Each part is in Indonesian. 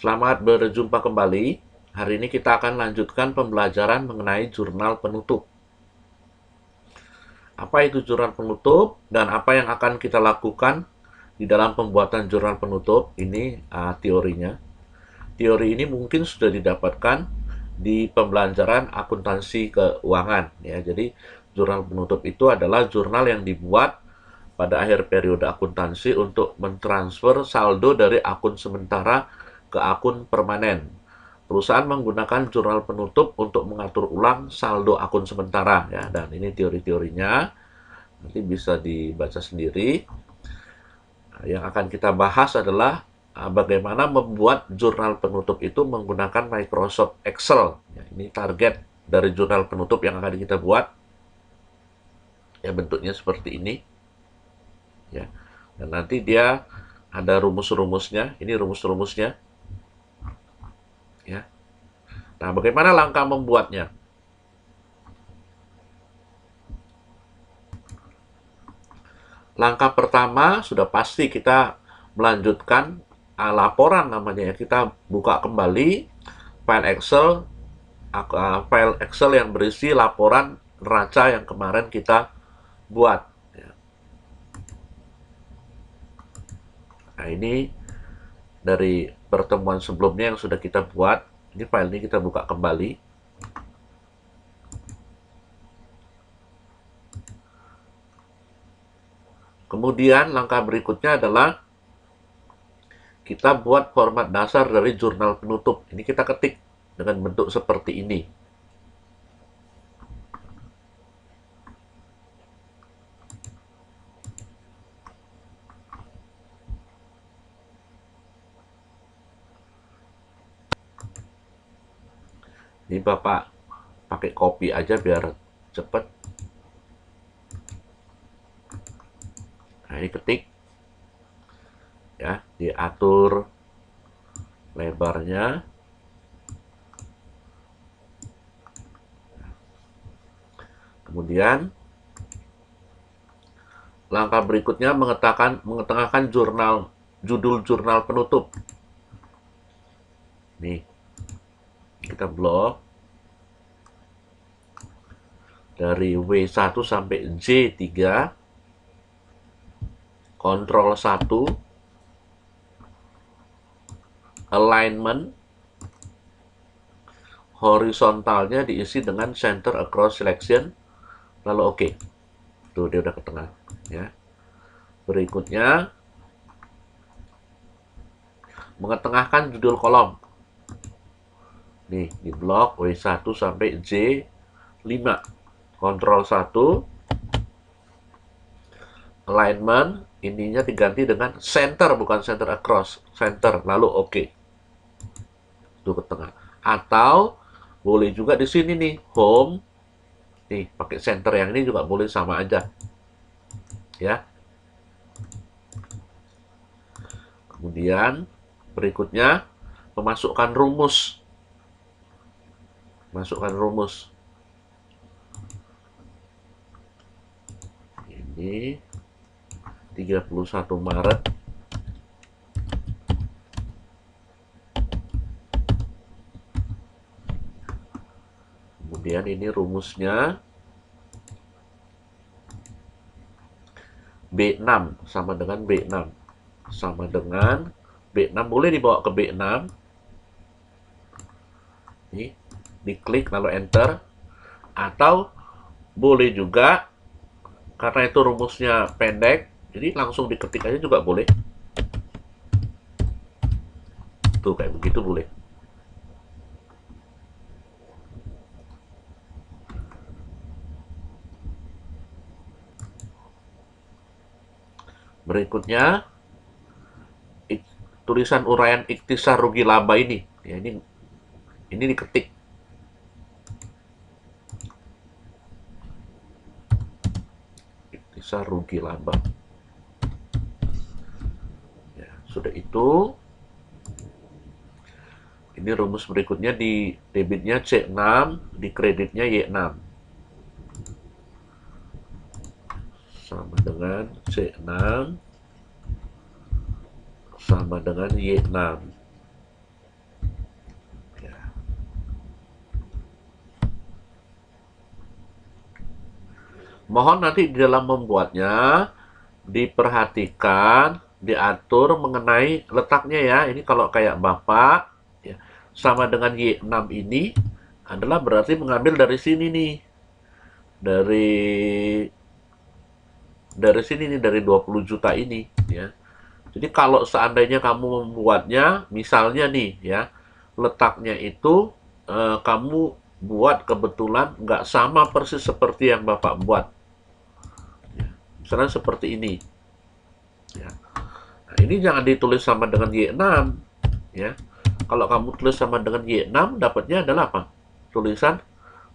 Selamat berjumpa kembali. Hari ini kita akan lanjutkan pembelajaran mengenai jurnal penutup. Apa itu jurnal penutup dan apa yang akan kita lakukan di dalam pembuatan jurnal penutup? Ini teorinya. Teori ini mungkin sudah didapatkan di pembelajaran akuntansi keuangan ya. Jadi jurnal penutup itu adalah jurnal yang dibuat pada akhir periode akuntansi untuk mentransfer saldo dari akun sementara ke akun permanen. Perusahaan menggunakan jurnal penutup untuk mengatur ulang saldo akun sementara ya, dan ini teori-teorinya nanti bisa dibaca sendiri. Yang akan kita bahas adalah bagaimana membuat jurnal penutup itu menggunakan Microsoft Excel. Ya, ini target dari jurnal penutup yang akan kita buat. Ya, bentuknya seperti ini. Ya. Dan nanti dia ada rumus-rumusnya. Ini rumus-rumusnya. Ya. Nah, bagaimana langkah membuatnya? Langkah pertama sudah pasti kita melanjutkan laporan namanya ya. Kita buka kembali file Excel yang berisi laporan neraca yang kemarin kita buat. Ya. Nah, ini dari pertemuan sebelumnya yang sudah kita buat. Ini file ini kita buka kembali. Kemudian langkah berikutnya adalah kita buat format dasar dari jurnal penutup. Ini kita ketik dengan bentuk seperti ini. Ini Bapak pakai copy aja biar cepet. Nah, ini ketik. Ya, diatur lebarnya. Kemudian langkah berikutnya mengetengahkan judul jurnal penutup. Nih, kita blok dari W1 sampai J3, Ctrl 1, alignment, horizontalnya diisi dengan center across selection, lalu oke. Tuh, dia udah ke tengah. Ya. Berikutnya, mengetengahkan judul kolom. Nih, di blok W1 sampai J5. Ctrl 1, alignment, ininya diganti dengan center, bukan center across, center, lalu oke. Itu ke tengah. Atau boleh juga di sini nih, home, nih pakai center yang ini juga boleh, sama aja. Ya. Kemudian berikutnya memasukkan rumus. Masukkan rumus. Ini 31 Maret. Kemudian ini rumusnya B6 sama dengan B6. Sama dengan B6, boleh dibawa ke B6. Ini diklik lalu enter. Atau boleh juga, karena itu rumusnya pendek, jadi langsung diketik aja juga boleh. Tuh, kayak begitu boleh. Berikutnya, tulisan uraian ikhtisar rugi laba ini. Ya, ini diketik. Ikhtisar rugi laba. Ya, sudah itu. Ini rumus berikutnya, di debitnya C6, di kreditnya Y6. Sama dengan C6 sama dengan Y6. Mohon nanti di dalam membuatnya diperhatikan, diatur mengenai letaknya ya. Ini kalau kayak Bapak ya, sama dengan Y6 ini adalah berarti mengambil dari sini nih. Dari sini nih, dari 20 juta ini ya. Jadi kalau seandainya kamu membuatnya, misalnya nih ya, letaknya itu kamu buat kebetulan nggak sama persis seperti yang Bapak buat. Misalnya seperti ini. Ya. Nah, ini jangan ditulis sama dengan Y6. Ya. Kalau kamu tulis sama dengan Y6, dapatnya adalah apa? Tulisan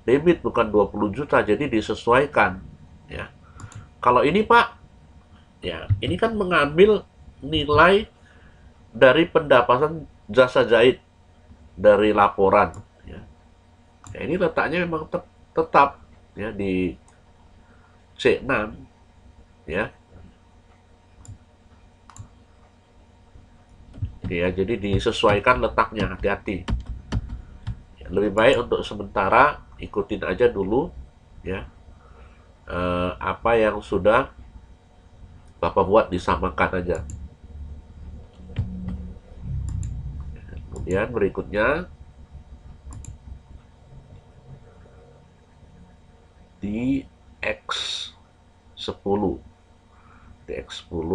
debit bukan 20 juta, jadi disesuaikan. Ya. Kalau ini Pak, ya ini kan mengambil nilai dari pendapatan jasa jahit dari laporan. Ya. Ya, ini letaknya memang tetap ya di C6 ya. Ya, jadi disesuaikan letaknya, hati-hati. Ya, lebih baik untuk sementara ikutin aja dulu ya apa yang sudah Bapak buat, disamakan aja. Kemudian berikutnya di X10. Di X10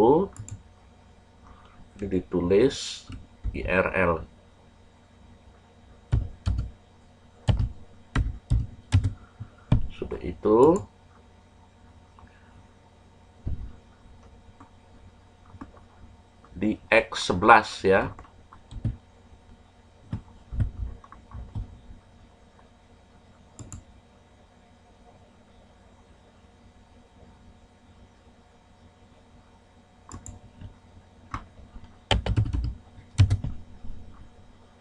ini ditulis IRL. Sudah itu di X11 ya.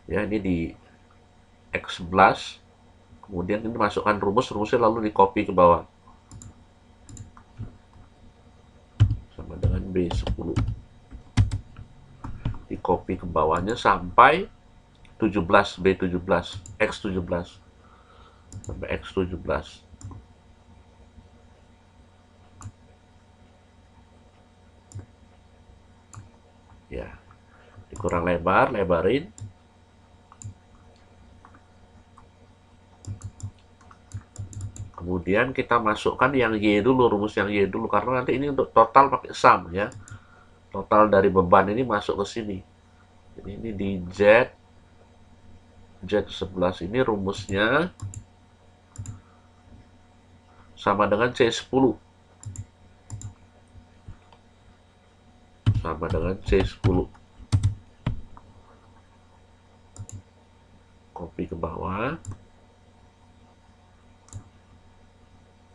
Ya, ini di X11. Kemudian ini masukkan rumusnya lalu di copy ke bawah. Sama dengan B10. Di copy ke bawahnya sampai 17, B17, X17. Sampai X17. Ya, dikurang lebar, lebarin. Kemudian kita masukkan yang Y dulu, rumus yang Y dulu, karena nanti ini untuk total pakai sum ya. Total dari beban ini masuk ke sini. Jadi ini di Z11 ini rumusnya sama dengan C10. Sama dengan C10. Copy ke bawah.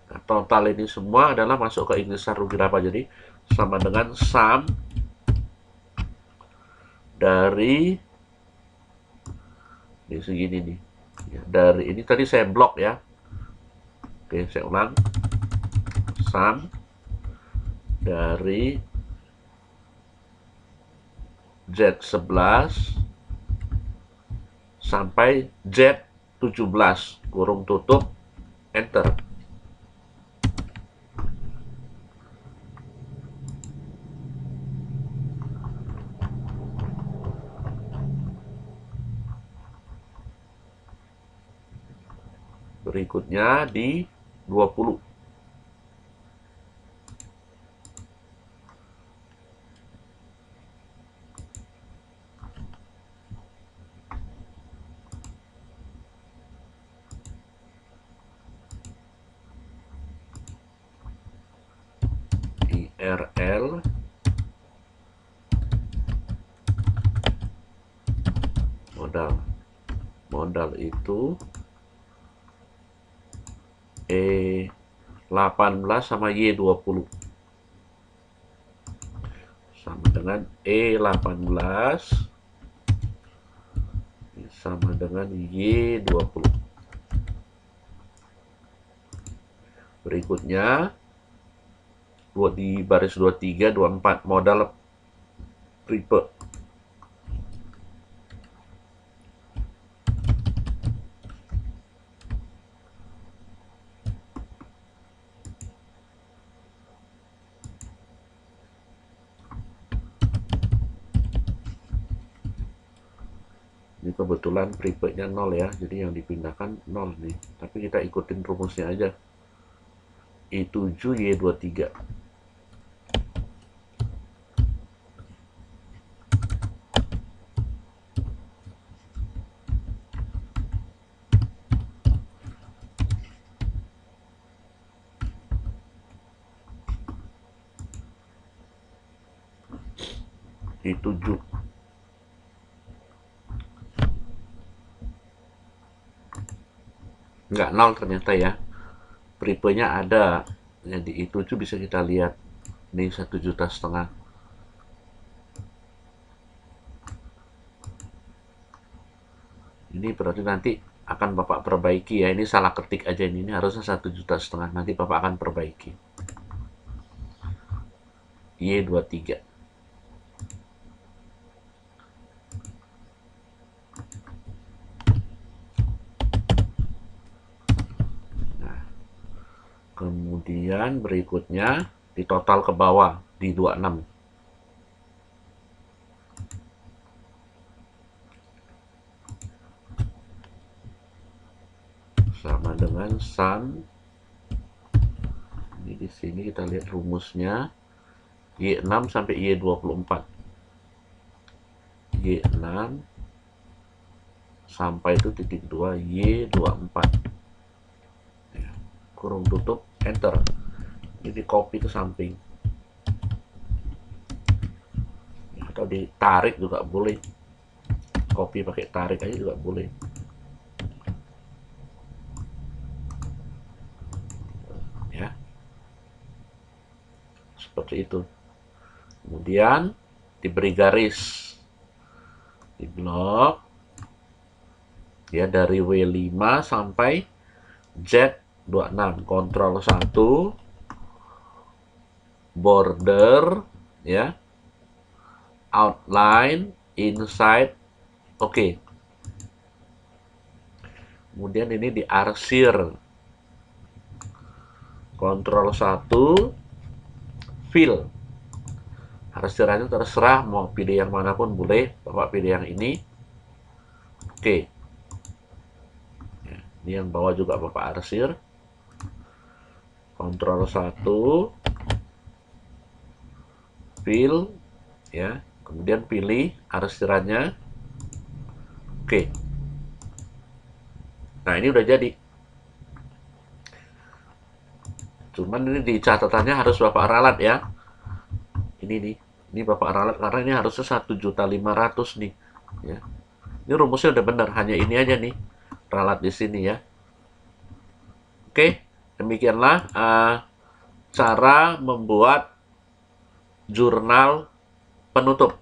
Nah, total ini semua adalah masuk ke ingresan rugi laba. Jadi sama dengan sum dari ini segini nih. Ya, dari ini tadi saya blok ya. Oke, saya ulang. Sum dari Z11 sampai Z17 kurung tutup, enter. Berikutnya di 20. IRL modal itu E18 sama Y20 sama dengan E18 sama dengan Y20. Berikutnya di baris 23, 24 modal prepare. Ini kebetulan prepaidnya 0 ya, jadi yang dipindahkan 0 nih. Tapi kita ikutin rumusnya aja. I7 Y23. I7. Nggak 0 ternyata ya. Prepaidnya ada. Jadi I7 bisa kita lihat. Ini 1,5 juta. Ini berarti nanti akan Bapak perbaiki ya. Ini salah ketik aja ini. Ini harusnya 1,5 juta. Nanti Bapak akan perbaiki. Y23. Nah, kemudian berikutnya di total ke bawah di 26. Sama dengan sum. Ini di sini kita lihat rumusnya Y6 sampai Y24. Y6 sampai itu titik 2 Y24. Ya, kurung tutup, enter. Ini copy ke samping. Atau ditarik juga boleh. Copy pakai tarik aja juga boleh. Ya. Seperti itu. Kemudian diberi garis di blok ya dari W5 sampai Z26, kontrol 1, border ya, outline, inside, oke. Kemudian ini diarsir, kontrol 1, fill. Arsirannya terserah mau pilih yang manapun boleh. Bapak pilih yang ini. Oke. Ya, ini yang bawah juga Bapak arsir. Kontrol 1, fill ya. Kemudian pilih arsirannya. Oke. Nah, ini udah jadi. Cuman ini di catatannya harus Bapak ralat ya. Ini nih. Ini Bapak ralat karena ini harusnya 1.500.000 nih, ya. Ini rumusnya udah benar, hanya ini aja nih. Ralat di sini ya. Oke, demikianlah cara membuat jurnal penutup.